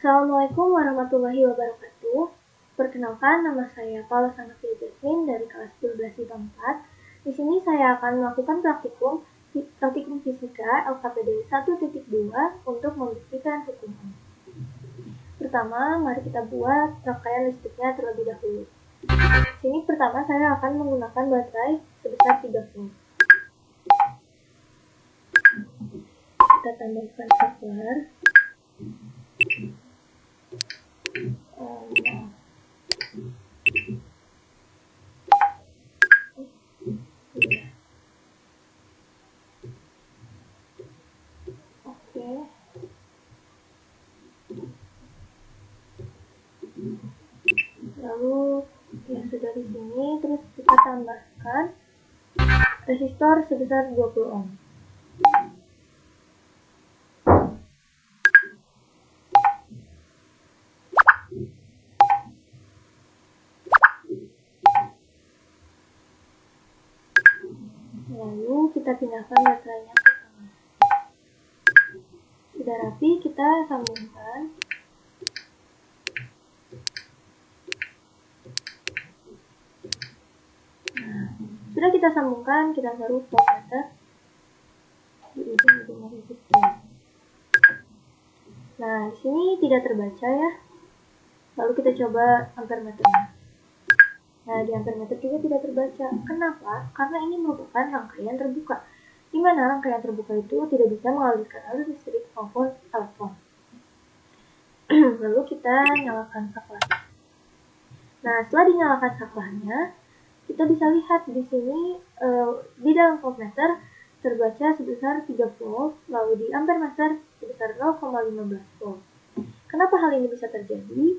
Assalamualaikum warahmatullahi wabarakatuh. Perkenalkan, nama saya Paula Sanafia Jasmine dari kelas 12 IPA 4. Di sini saya akan melakukan praktikum fisika LKPD 1.2 untuk membuktikan hukum. Pertama, mari kita buat rangkaian listriknya terlebih dahulu. Di sini pertama saya akan menggunakan baterai sebesar 3 volt. Kita tambahkan saklar. Oke. Lalu yang sudah di sini, terus kita tambahkan resistor sebesar 20 ohm. Lalu kita pindahkan baterainya ke tengah. Sudah rapi, kita sambungkan. Nah, sudah kita sambungkan, kita taruh voltmeter di ujung-ujung resistor. Nah, di sini tidak terbaca ya. Lalu kita coba ampermeternya. Nah, di ampermeter juga tidak terbaca. Kenapa? Karena ini merupakan rangkaian terbuka, di mana rangkaian terbuka itu tidak bisa mengalirkan arus listrik maupun elektron. Lalu kita nyalakan saklar. Nah, setelah dinyalakan saklarnya, kita bisa lihat di sini di dalam voltmeter terbaca sebesar 3 volt, lalu di ampermeter sebesar 0,15 volt. Kenapa hal ini bisa terjadi?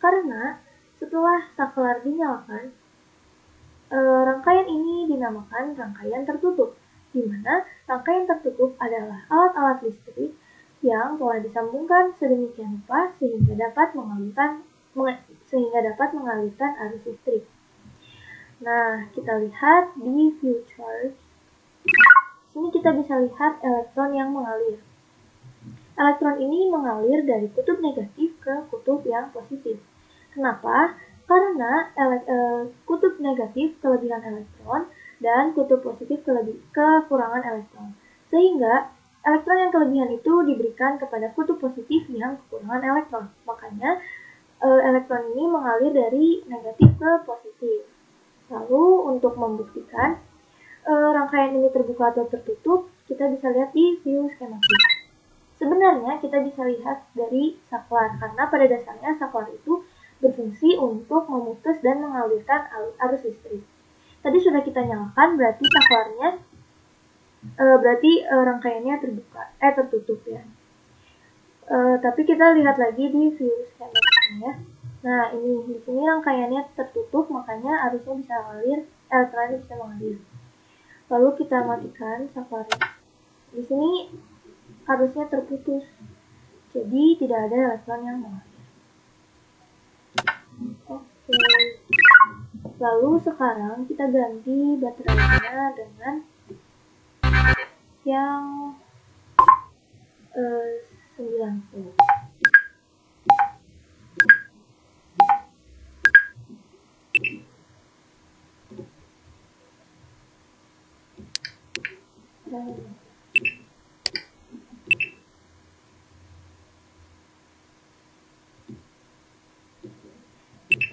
Karena setelah saklar dinyalakan, rangkaian ini dinamakan rangkaian tertutup, di mana rangkaian tertutup adalah alat-alat listrik yang telah disambungkan sedemikian rupa sehingga dapat mengalirkan arus listrik. Nah, kita lihat di view charge. Sini kita bisa lihat elektron yang mengalir. Elektron ini mengalir dari kutub negatif ke kutub yang positif. Kenapa? Karena kutub negatif kelebihan elektron dan kutub positif kekurangan elektron. Sehingga elektron yang kelebihan itu diberikan kepada kutub positif yang kekurangan elektron. Makanya elektron ini mengalir dari negatif ke positif. Lalu untuk membuktikan rangkaian ini terbuka atau tertutup, kita bisa lihat di view skematik. Sebenarnya kita bisa lihat dari saklar, karena pada dasarnya saklar itu berfungsi untuk memutus dan mengalirkan arus listrik. Tadi sudah kita nyalakan, berarti saklarnya, rangkaiannya tertutup ya. Tapi kita lihat lagi di view skematiknya. Nah, ini di sini rangkaiannya tertutup, makanya arusnya bisa mengalir, elektronnya bisa mengalir. Lalu kita matikan saklarnya. Di sini arusnya terputus, jadi tidak ada elektron yang mengalir. Oke. Lalu sekarang kita ganti baterainya dengan yang 9 volt.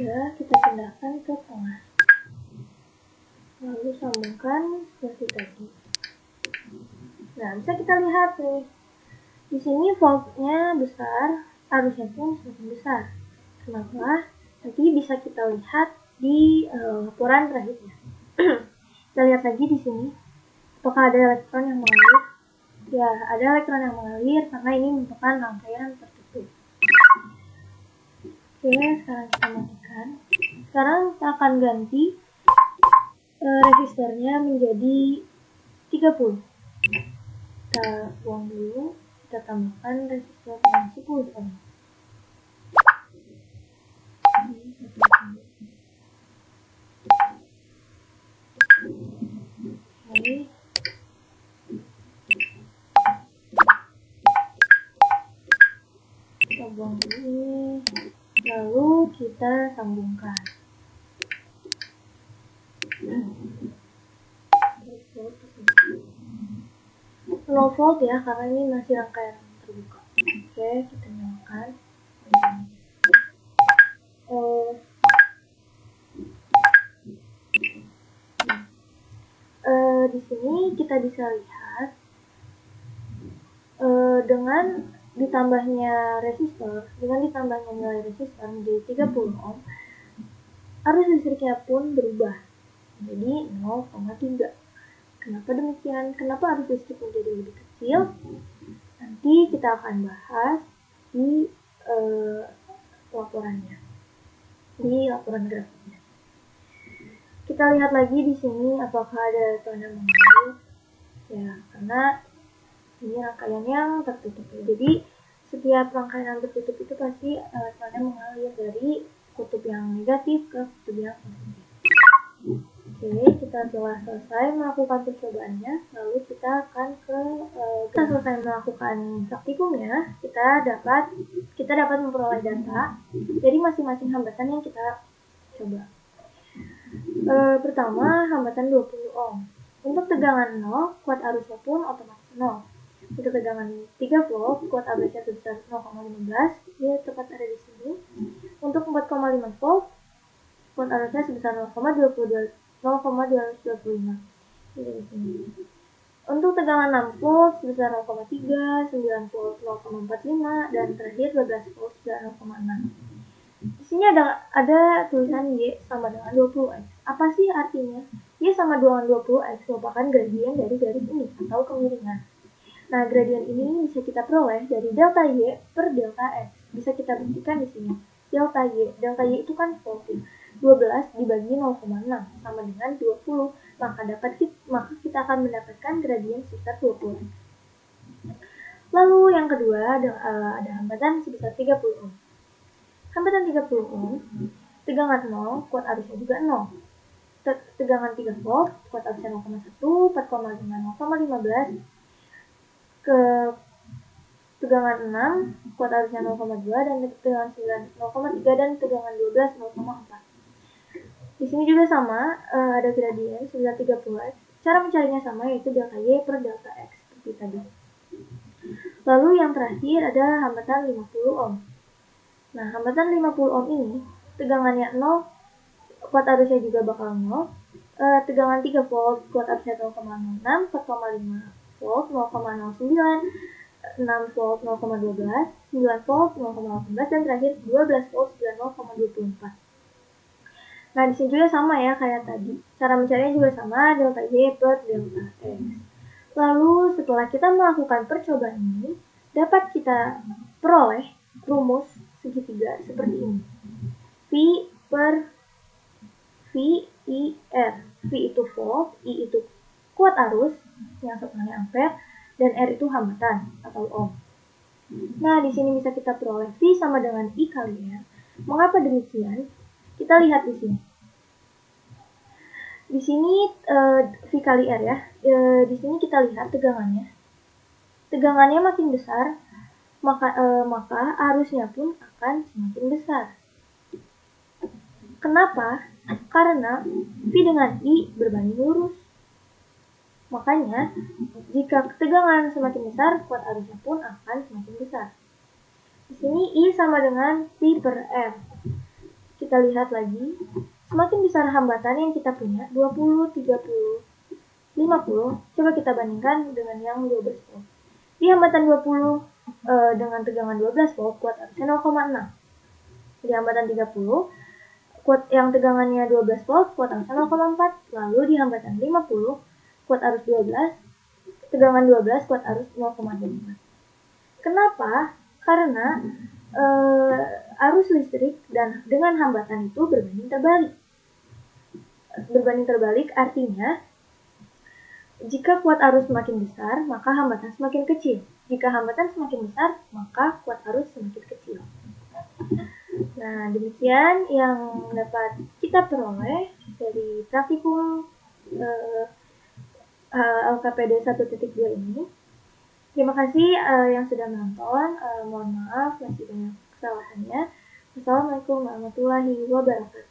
Sudah kita pindahkan ke tengah. Lalu sambungkan seperti tadi. Nah, bisa kita lihat nih. Di sini voltnya besar, arusnya pun semakin besar. Kenapa? Nanti bisa kita lihat di laporan terakhirnya. Kita lihat lagi di sini. Apakah ada elektron yang mengalir? Ya, ada elektron yang mengalir karena ini merupakan rangkaian tertutup. Oke, sekarang kita matikan. Sekarang kita akan ganti resistornya menjadi 30. Kita buang dulu, kita tambahkan resistor dengan 10 ohm. Oke. Kita buang dulu. kita sambungkan. 0 volt ya, karena ini masih rangkaian terbuka. Oke, kita nyalakan. Di sini kita bisa lihat dengan ditambahnya resistor, dengan ditambahnya nilai resistor menjadi 30 ohm, arus listriknya pun berubah menjadi 0,3. Kenapa demikian? Kenapa arus listrik menjadi lebih kecil? Nanti kita akan bahas di laporannya, di laporan grafiknya. Kita lihat lagi di sini apakah ada tanda mengalir. Ya, karena ini rangkaian yang tertutup. Jadi setiap rangkaian tertutup itu pasti elektronnya mengalir dari kutub yang negatif ke kutub yang positif. Oke, kita telah selesai melakukan percobaannya, lalu kita akan kita selesai melakukan praktikumnya, kita dapat memperoleh data dari masing-masing hambatan yang kita coba. Pertama, hambatan 20 ohm. Untuk tegangan 0, kuat arusnya pun otomatis 0. Untuk tegangan 3 volt, kuat arusnya sebesar 0,15, dia tepat ada di sini. Untuk 4,5 volt, kuat arusnya sebesar 0,225. Ini di sini. Untuk tegangan 6 volt sebesar 0,3, 9 volt 0,45, dan terakhir 12 volt sebesar 0,6. Di sini ada tulisan Y sama dengan 20X. Apa sih artinya? Y sama dengan 20X merupakan gradien dari garis ini atau kemiringan. Nah, gradien ini bisa kita peroleh dari delta Y per delta X. Bisa kita buktikan di sini. Delta Y itu kan volt. 12 dibagi 0,6 sama dengan 20. Maka kita akan mendapatkan gradien sekitar 20X. Lalu yang kedua ada hambatan sebesar 30 ohm. Hambatan 30 ohm, tegangan 0, kuat arusnya juga 0. Tegangan 3 volt, kuat arusnya 0,1, 4,5, 0,15. Ke tegangan 6, kuat arusnya 0,2, dan tegangan 9, 0,3, dan tegangan 12, 0,4. Di sini juga sama, ada gradien sebesar 30X. Cara mencarinya sama, yaitu delta Y per delta X, seperti tadi. Lalu yang terakhir ada hambatan 50 ohm. Nah, hambatan 50 ohm ini, tegangannya 0, kuat arusnya juga bakal 0. Tegangan 3 volt, kuat arusnya 0,06, 4,5 volt, 0,09, 6 volt, 0,12, 9 volt, 0,18, dan terakhir 12 volt, 0,24. Nah, di sini juga sama ya kayak tadi. Cara mencarinya juga sama, delta Y per delta X. Lalu, setelah kita melakukan percobaan ini, dapat kita peroleh rumus segitiga seperti ini. V per V I R. V itu volt, I itu kuat arus yang setengahnya ampere, dan R itu hambatan atau ohm. Nah, di sini bisa kita peroleh V sama dengan I kali R. Mengapa demikian? Kita lihat di sini. Di sini V kali R ya. Di sini kita lihat tegangannya. Tegangannya makin besar, maka arusnya pun akan semakin besar. Kenapa? Karena V dengan I berbanding lurus. Makanya, jika tegangan semakin besar, kuat arusnya pun akan semakin besar. Di sini I sama dengan V per R. Kita lihat lagi, semakin besar hambatan yang kita punya, 20, 30, 50, coba kita bandingkan dengan yang 12 volt. Di hambatan 20 dengan tegangan 12 volt, kuat arusnya 0,6. Di hambatan 30, kuat yang tegangannya 12 volt, kuat arusnya 0,4. Lalu di hambatan 50, kuat arus 12, tegangan 12, kuat arus 0,24. Kenapa? Karena arus listrik dan dengan hambatan itu berbanding terbalik. Berbanding terbalik artinya, jika kuat arus semakin besar, maka hambatan semakin kecil. Jika hambatan semakin besar, maka kuat arus semakin kecil. Nah, demikian yang dapat kita peroleh dari praktikum LKPD 1.2 ini. Terima kasih yang sudah menonton. Mohon maaf masih banyak kesalahannya. Assalamualaikum warahmatullahi wabarakatuh.